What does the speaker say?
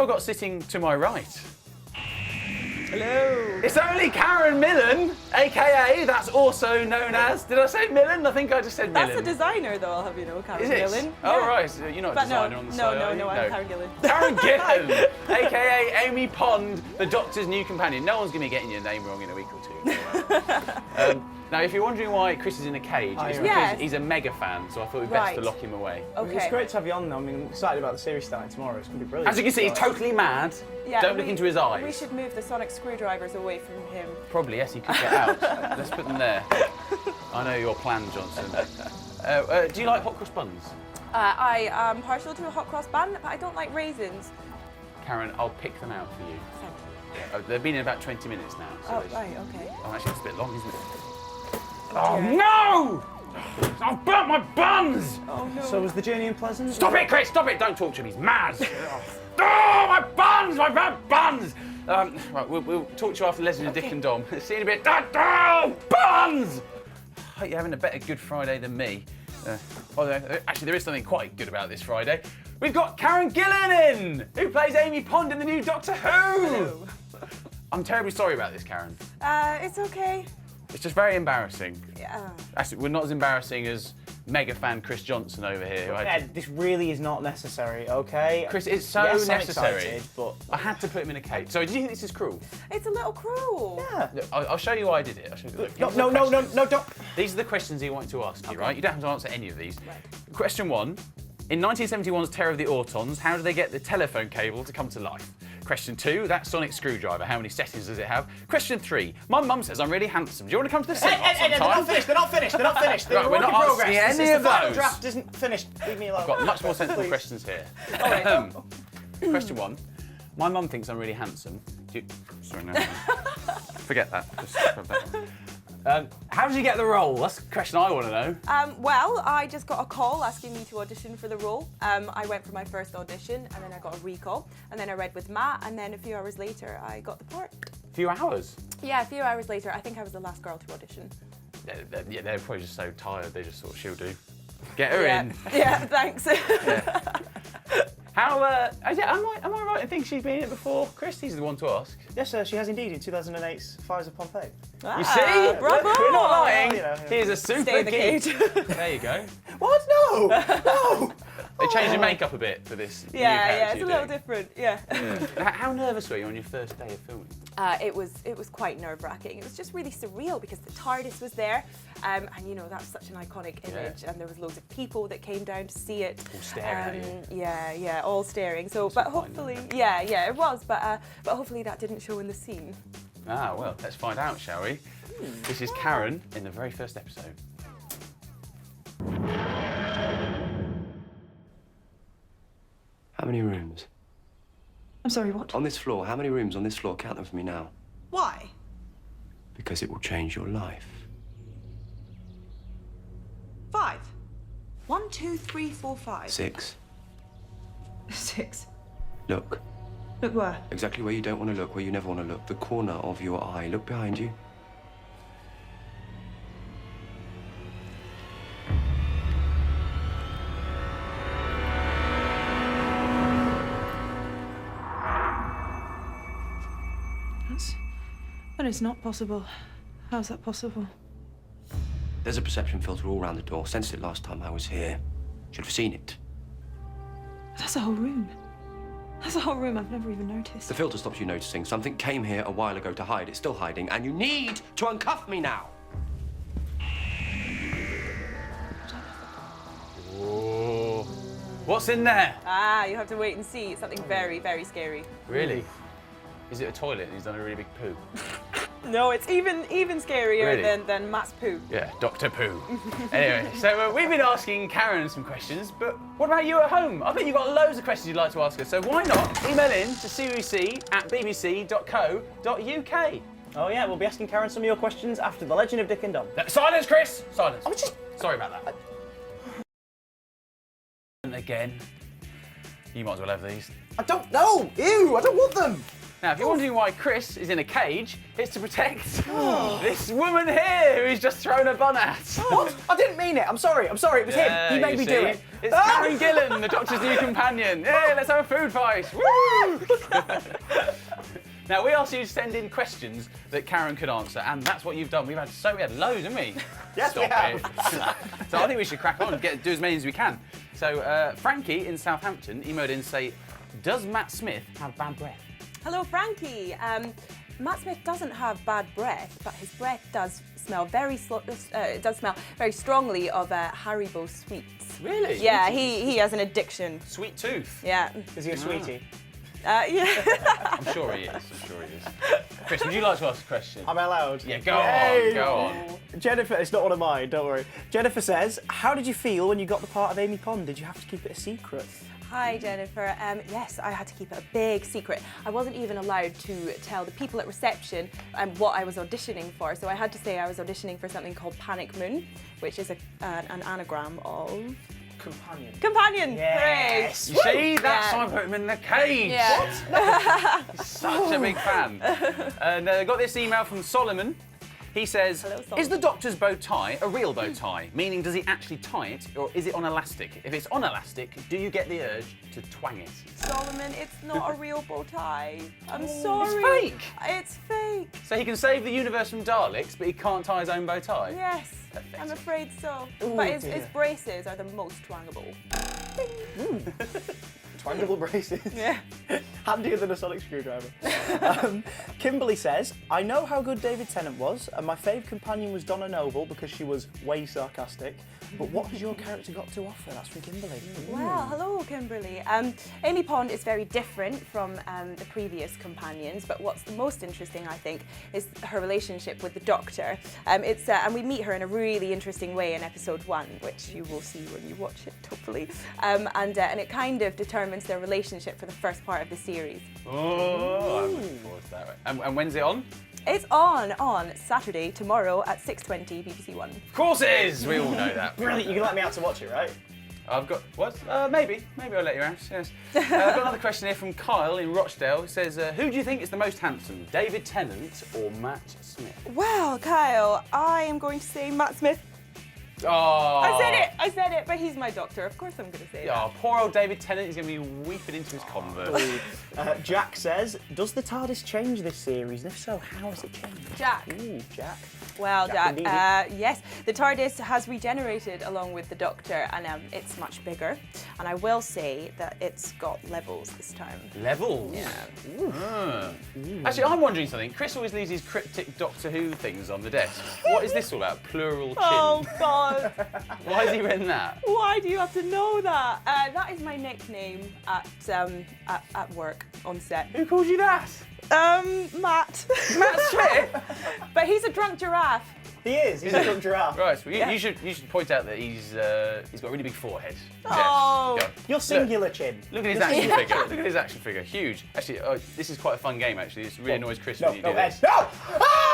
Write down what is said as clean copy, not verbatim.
I've got sitting to my right? Hello. It's only Karen Millen, aka that's also known as. Did I say Millen? I think I just said Millen. That's a designer, though. I'll have you know, Karen Is it? Gillan. Oh Yeah. right, so you're not a designer on the side. are you? No, I'm Karen Gillan. Karen Gillan, aka Amy Pond, the Doctor's new companion. No one's going to be getting your name wrong in a week or two. Now, if you're wondering why Chris is in a cage, it's because he's a mega fan, so I thought it'd be best to lock him away. Okay. It's great to have you on, though. I mean, I'm excited about the series starting tomorrow. It's going to be brilliant. As you can see, he's totally mad. Yeah, Don't look into his eyes. We should move the sonic screwdrivers away from him. Probably, yes, he could get out. Let's put them there. I know your plan, Johnson. Do you like hot cross buns? I am partial to a hot cross bun, but I don't like raisins. Karen, I'll pick them out for you. Thank you. Yeah, they've been in about 20 minutes now. So Oh, right, okay. Oh, actually, it's a bit long, isn't it? Oh, dear. No! I've burnt my buns! Oh, no. So was the journey unpleasant? Stop it, Chris! Stop it! Don't talk to him. He's mad. Oh, my buns! My bad buns! Right, we'll talk to you after Leslie and Dick and Dom. See you in a bit. Oh, buns! I hope you're having a better Good Friday than me. Actually, there is something quite good about this Friday. We've got Karen Gillan in, who plays Amy Pond in the new Doctor Who. Hello. I'm terribly sorry about this, Karen. It's okay. It's just very embarrassing. Yeah. Actually, we're not as embarrassing as mega fan Chris Johnson over here. Ed, this really is not necessary, okay? Chris, it's so yes, necessary. I'm excited, but I had to put him in a cage. So, do you think this is cruel? It's a little cruel. yeah. Look, I'll show you why I did it. I'll show you. Look, No, don't. These are the questions he wanted to ask you, right? You don't have to answer any of these. Right. Question 1. In 1971's Terror of the Autons, how do they get the telephone cable to come to life? Question 2, that sonic screwdriver, how many settings does it have? Question 3, my mum says I'm really handsome. Do you want to come to the cinema Ed, they're not finished. They're not finished. They're Right, a we're work in not progress. asking This any is the of final those. draft isn't finished. Leave me alone. I've got much more sensible Please. questions here. All right. Question 1, my mum thinks I'm really handsome. Sorry, no. Forget that. Just scrub that one. How did you get the role? That's the question I want to know. Well, I just got a call asking me to audition for the role. I went for my first audition, and then I got a recall, and then I read with Matt, and then a few hours later, I got the part. A few hours? Yeah, a few hours later, I think I was the last girl to audition. Yeah, they're probably just so tired, they just thought, she'll do. Get her in. Yeah, thanks. Yeah. How, am I right in thinking she's been in it before? Chris, he's the one to ask. Yes, sir, she has indeed in 2008's Fires of Pompeii. You see? Bravo! We're not lying. You know, He's a super Stay in the geek. cage. There you go. What? No! No! They changed your makeup a bit for this new Yeah, character it's a you're little doing. different, yeah. How nervous were you on your first day of filming? It was quite nerve-wracking. It was just really surreal because the TARDIS was there, and you know that's such an iconic image, and there was loads of people that came down to see it. All staring at you. Yeah, all staring. So, but hopefully, yeah, it was. But hopefully that didn't show in the scene. Ah, well, let's find out, shall we? This is Karen in the very first episode. How many rooms? I'm sorry, what? On this floor, how many rooms on this floor? Count them for me now. Why? Because it will change your life. 5. 1, 2, 3, 4, 5. 6. 6. Look. Look where? Exactly where you don't want to look, where you never want to look. The corner of your eye. Look behind you. That is not possible. How's that possible? There's a perception filter all around the door. Sensed it last time I was here. Should have seen it. That's a whole room. That's a whole room I've never even noticed. The filter stops you noticing. Something came here a while ago to hide. It's still hiding, and you need to uncuff me now. Whoa. What's in there? You have to wait and see. It's something very, very scary. Really? Is it a toilet and he's done a really big poo? No, it's even scarier Really? than Matt's poo. Yeah, Dr. Poo. Anyway, so we've been asking Karen some questions, but what about you at home? I bet you've got loads of questions you'd like to ask her, so why not email in to cbc@bbc.co.uk. Oh yeah, we'll be asking Karen some of your questions after The Legend of Dick and Dom. Silence, Chris! Silence. I was just... Sorry about that. And again, you might as well have these. I don't know! Ew, I don't want them! Now, if you're wondering why Chris is in a cage, it's to protect this woman here who's just thrown a bun at. What? I didn't mean it. I'm sorry. It was him. He made me do it. It's Karen Gillan, the Doctor's new companion. Yeah, let's have a food fight. Woo! Now, we asked you to send in questions that Karen could answer, and that's what you've done. We had loads, haven't we? Yes, we have. So I think we should crack on and do as many as we can. So Frankie in Southampton emailed in to say, does Matt Smith have bad breath? Hello, Frankie. Matt Smith doesn't have bad breath, but his breath does smell very strongly of Haribo sweets. Really? Yeah, he has an addiction. Sweet tooth. Yeah. Is he a sweetie? Yeah. I'm sure he is. Chris, would you like to ask a question? Am I allowed? Yeah, go on, go on. Jennifer, it's not one of mine, don't worry. Jennifer says, how did you feel when you got the part of Amy Pond? Did you have to keep it a secret? Hi, Jennifer. Yes, I had to keep it a big secret. I wasn't even allowed to tell the people at reception what I was auditioning for. So I had to say I was auditioning for something called Panic Moon, which is an anagram of... Companion. Yes. You see, that's why I put him in the cage. Yeah. What? He's such a big fan. And I got this email from Solomon. He says, Hello, Solomon. is the Doctor's bow tie a real bow tie? Meaning, does he actually tie it, or is it on elastic? If it's on elastic, do you get the urge to twang it? Solomon, it's not a real bow tie. I'm sorry. It's fake. It's fake. So he can save the universe from Daleks, but he can't tie his own bow tie? Yes, Pathetic. I'm afraid so. Ooh, but his dear. braces are the most twangable. Twangable braces. Yeah. Handier than a sonic screwdriver. Kimberly says, I know how good David Tennant was, and my fave companion was Donna Noble because she was way sarcastic. But what has your character got to offer? That's from Kimberly. Well, hello, Kimberly. Amy Pond is very different from the previous companions, but what's the most interesting, I think, is her relationship with the Doctor. And we meet her in a really interesting way in episode 1, which you will see when you watch it, hopefully. And it kind of determines their relationship for the first part of the series. Oh, I'm looking forward to that. And when's it on? It's on Saturday, tomorrow at 6:20 BBC One. Of course it is! We all know that. Brilliant, you can let me out to watch it, right? I've got, what? Maybe I'll let you out, yes. I've got another question here from Kyle in Rochdale. It says, who do you think is the most handsome, David Tennant or Matt Smith? Well, Kyle, I am going to say Matt Smith. Oh. I said it, but he's my Doctor. Of course I'm going to say that. Oh, poor old David Tennant is going to be weeping into his Converse. Jack says, does the TARDIS change this series? And if so, how has it changed? Jack. Ooh, Jack. Well, Jack Jack, yes, the TARDIS has regenerated along with the Doctor, and it's much bigger. And I will say that it's got levels this time. Levels? Yeah. Actually, I'm wondering something. Chris always leaves his cryptic Doctor Who things on the desk. What is this all about? Plural chin. Oh, God. Why has he written that? Why do you have to know that? That is my nickname at work on set. Who called you that? Matt. Matt Smith? But he's a drunk giraffe. He is, he's a drunk giraffe. Right, well, you should point out that he's got a really big forehead. Oh. Go. Your singular chin. Look at his action figure. Look at his action figure. Huge. Actually, this is quite a fun game, actually. This really annoys Chris when you do this. No! Ah!